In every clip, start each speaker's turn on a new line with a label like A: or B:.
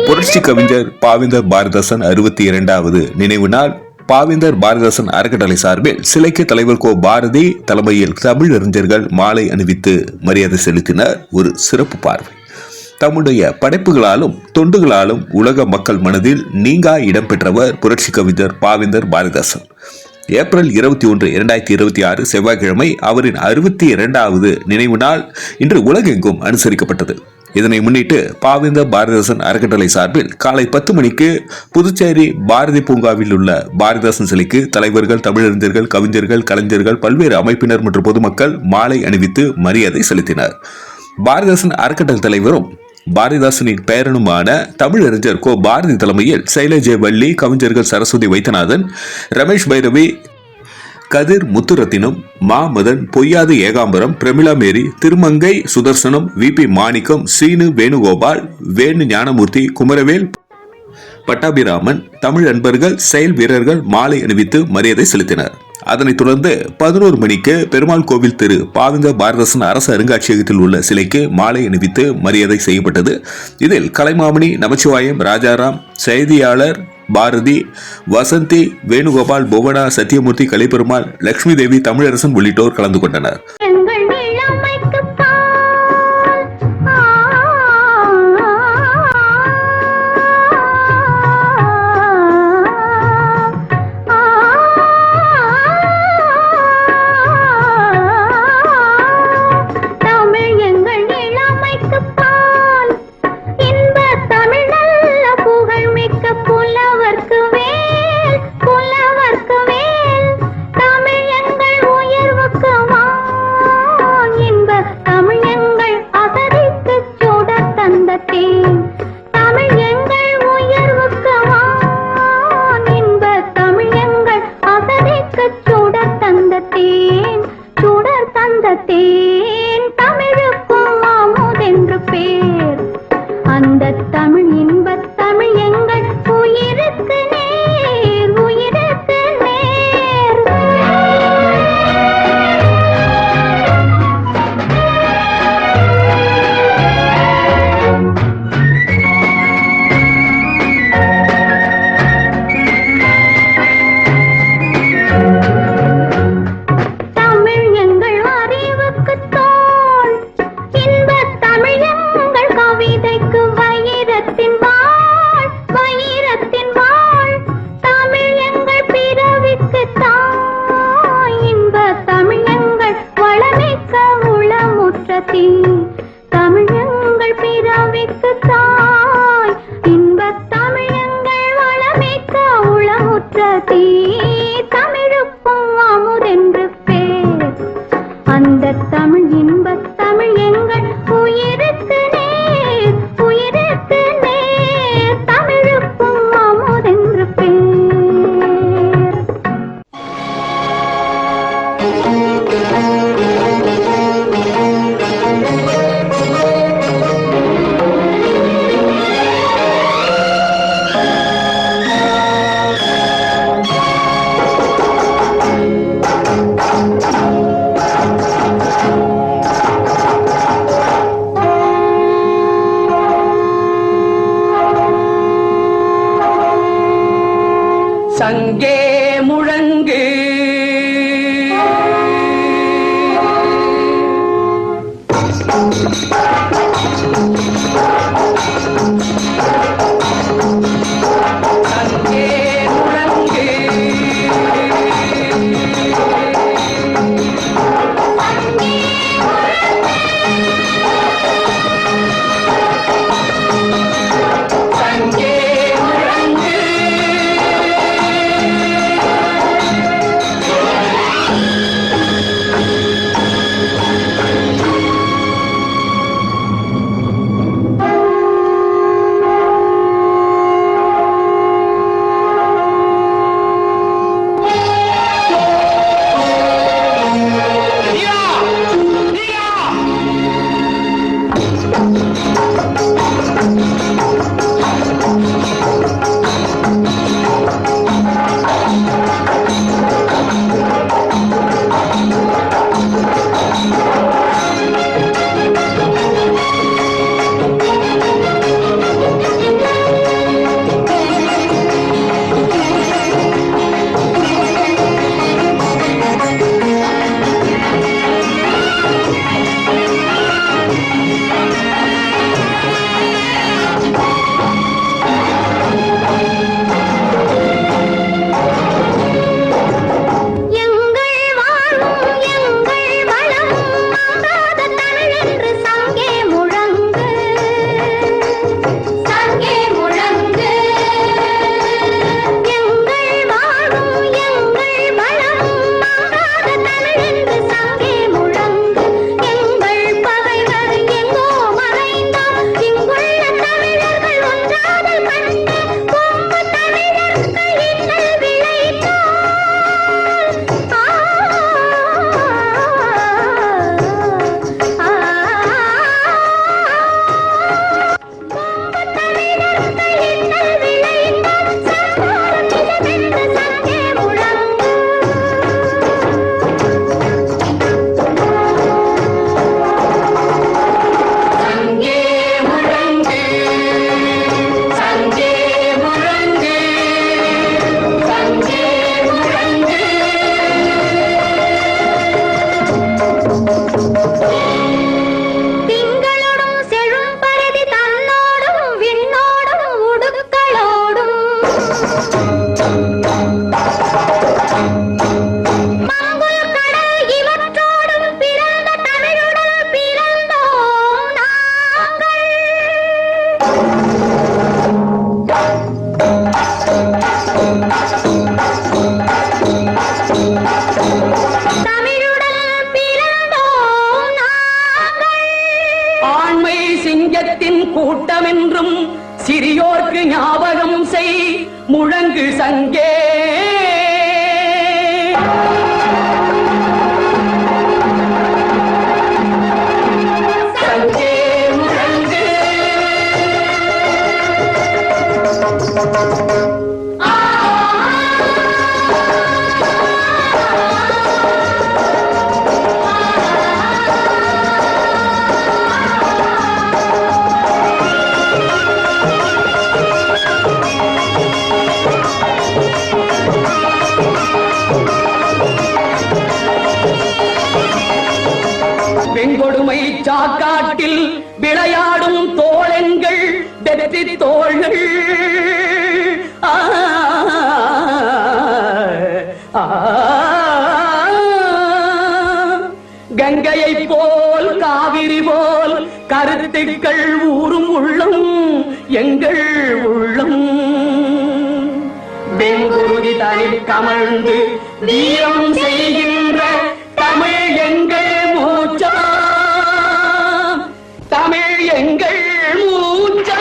A: புரட்சி கவிஞர் பாவேந்தர் பாரதிதாசன் 62வது நினைவு நாள். பாவேந்தர் பாரதிதாசன் அறக்கட்டளை சார்பில் சிலைக்கு தலைவர் கோ பாரதி தலைமையில் தமிழ் அறிஞர்கள் மாலை அணிவித்து மரியாதை செலுத்தினர். ஒரு சிறப்பு பார்வை. தம்முடைய படைப்புகளாலும் தொண்டுகளாலும் உலக மக்கள் மனதில் நீங்கா இடம்பெற்றவர் புரட்சி கவிஞர் பாவேந்தர் பாரதிதாசன். ஏப்ரல் 21, 2026 செவ்வாய்க்கிழமை அவரின் 62வது நினைவு நாள் இன்று உலகெங்கும் அனுசரிக்கப்பட்டது. இதனை முன்னிட்டு பாவேந்தர் பாரதிதாசன் அறக்கட்டளை சார்பில் காலை 10 மணிக்கு புதுச்சேரி பாரதி பூங்காவில் உள்ள பாரதிதாசன் சிலைக்கு தலைவர்கள், தமிழறிஞர்கள், கவிஞர்கள், கலைஞர்கள், பல்வேறு அமைப்பினர் மற்றும் பொதுமக்கள் மாலை அணிவித்து மரியாதை செலுத்தினர். பாரதிதாசன் அறக்கட்டளை தலைவரும் பாரதிதாசனின் பேரனுமான தமிழறிஞர் கோ பாரதி தலைமையில் சைலஜே வள்ளி, கவிஞர்கள் சரஸ்வதி வைத்தியநாதன், ரமேஷ் பைரவி, கதிர் முத்துரத்தினம், மா மதன், பொய்யாது ஏகாம்பரம், பிரமிளா மேரி, திருமங்கை சுதர்சனம், வி.பி. மாணிக்கம், சீனு வேணுகோபால், வேணு ஞானமூர்த்தி, குமரவேல், பட்டாபிராமன், தமிழ் அன்பர்கள், செயல் வீரர்கள் மாலை அணிவித்து மரியாதை செலுத்தினர். அதனைத் தொடர்ந்து 11 மணிக்கு பெருமாள் கோவில் திரு பாவேந்தர் பாரதிதாசன் அரசு அருங்காட்சியகத்தில் உள்ள சிலைக்கு மாலை அணிவித்து மரியாதை செய்யப்பட்டது. இதில் கலைமாமணி, நமச்சிவாயம், ராஜாராம், செய்தியாளர் பாரதி, வசந்தி, வேணுகோபால், புவனா, சத்தியமூர்த்தி, கலைப்பெருமாள், லட்சுமி தேவி, தமிழரசன் உள்ளிட்டோர் கலந்து கொண்டனர்.
B: சங்கே முழங்கு ஆண்மை சிங்கத்தின் கூட்டமென்றும் சிறியோர்க்கு ஞாபகம் செய் முழங்கு சங்கே. சங்கே முழங்கு. வெங்கொடுமை சாக்காட்டில் விளையாடும் தோழன்கள் வெற்றி தோள்கள். கங்கையை போல் காவிரி போல் கருத்துக்கள் ஊறும் உள்ளம் எங்கள் உள்ளம். வெங்குருதி தனில் கமழ்ந்து வீரம் செய்கின்ற தமிழ் எங்கள் மூச்சா, தமிழ் எங்கள் மூச்சா.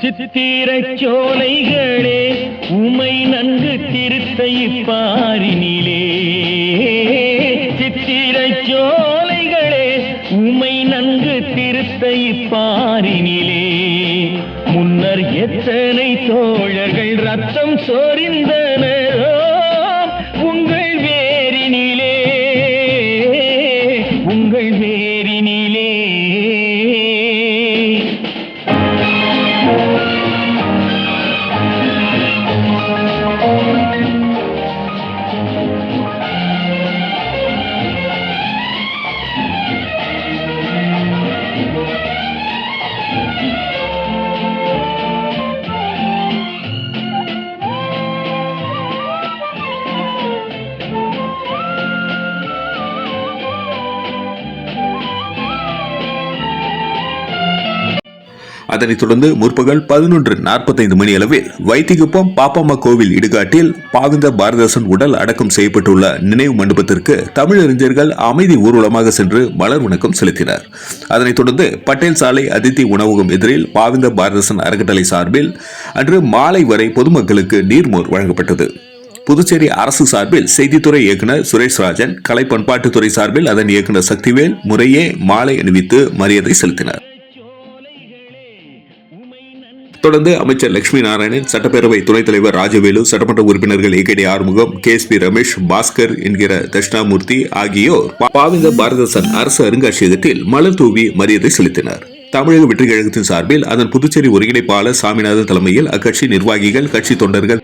C: சித்திரச் சோலைகளே உமை நன்கு திருத்தை பாரினிலே. சித்திரச் சோலைகளே உமை நன்கு திருத்தை பாரினிலே. முன்னர் எத்தனை தோழர்கள் ரத்தம் சொரிந்தனரோ உங்கள் வேரினிலே, உங்கள் வேரினிலே.
A: அதனைத் தொடர்ந்து முற்பகல் 11:45 மணி அளவில் வைத்திகுப்பம் பாப்பம்மா கோவில் இடுகாட்டில் பாவேந்தர் பாரதிதாசன் உடல் அடக்கம் செய்யப்பட்டுள்ள நினைவு மண்டபத்திற்கு தமிழறிஞர்கள் அமைதி ஊர்வலமாக சென்று மலர் வணக்கம் செலுத்தினர். அதனைத் தொடர்ந்து பட்டேல் சாலை அதித்தி உணவகம் எதிரில் பாவேந்தர் பாரதிதாசன் அறக்கட்டளை சார்பில் அன்று மாலை வரை பொதுமக்களுக்கு நீர்மோர் வழங்கப்பட்டது. புதுச்சேரி அரசு சார்பில் செய்தித்துறை இயக்குநர் சுரேஷ் ராஜன், கலை பண்பாட்டுத்துறை சார்பில் அதன் இயக்குநர் சக்திவேல் முறையே மாலை அணிவித்து மரியாதை செலுத்தினர். தொடர்ந்து அமைச்சர் லட்சுமி நாராயணன், சட்டப்பேரவை துணைத் தலைவர் ராஜவேலு, சட்டமன்ற உறுப்பினர்கள் ஏகேடி ஆறுமுகம், KSP ரமேஷ், பாஸ்கர் என்கிற தட்சிணாமூர்த்தி ஆகியோர் பாவேந்தர் பாரதிதாசன் அரசு அருங்காட்சியகத்தில் மலர் தூவி மரியாதை செலுத்தினர். தமிழக வெற்றிக் கழகத்தின் சார்பில் அதன் புதுச்சேரி ஒருங்கிணைப்பாளர் சாமிநாதன் தலைமையில் அக்கட்சி நிர்வாகிகள், கட்சி தொண்டர்கள்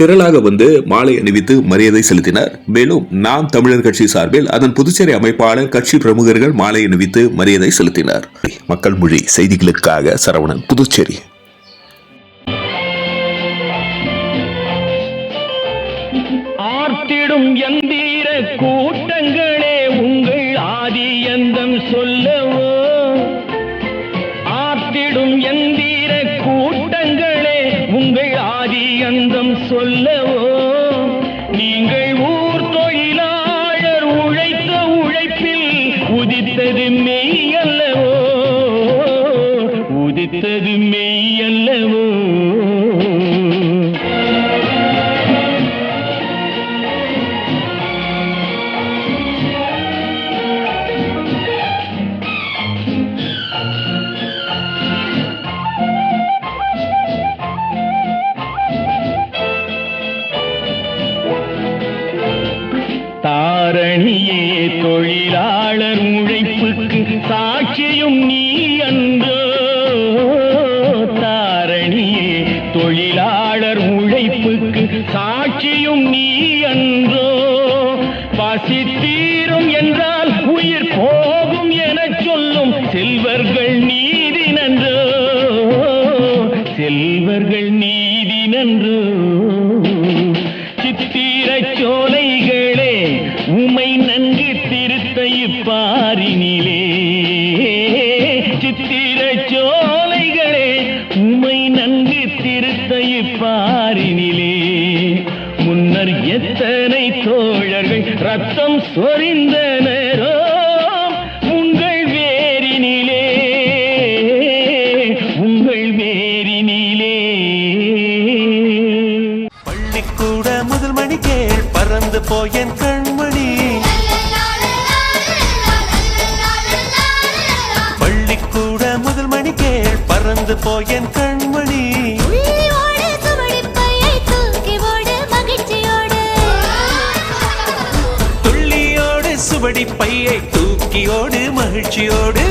A: திரளாக வந்து மாலை அணிவித்து மரியாதை செலுத்தினர். மேலும் நாம் தமிழர் கட்சி சார்பில் அதன் புதுச்சேரி அமைப்பாளர், கட்சி பிரமுகர்கள் மாலை அணிவித்து மரியாதை செலுத்தினர். மக்கள் மொழி செய்திகளுக்காக சரவணன், புதுச்சேரி.
C: ஆர்த்திடும் எந்தீர கூட்டங்களே உங்கள் ஆதியந்தம் சொல்லவோ. ஆர்த்திடும் எந்தீர கூட்டங்களே உங்கள் ஆதியந்தம் சொல்லவோ. நீங்கள் ஊர் தொழிலாளர் உழைத்த உழைப்பில் உதித்தது மெய்யல்லவோ, உதித்தது மெய்யல்லவோ. சோலைகளே உமை நன்கு திருத்த இப்பாரினிலே. சித்திர சோலைகளே உமை நன்கு திருத்த இப்பாரினிலே. முன்னர் எத்தனை தோழர்கள் ரத்தம் சொரிந்தனரோ உங்கள் வேரினிலே, உங்கள் வேரினிலே.
D: பள்ளிக்கூட முதல் மணி கேள் பறந்து போயன் கண்மணி. பள்ளிக்கூட முதல் மணி கேள் பறந்து போயன் கண்மணி. துள்ளியோடு சுவடி பையை தூக்கியோடு மகிழ்ச்சியோடு.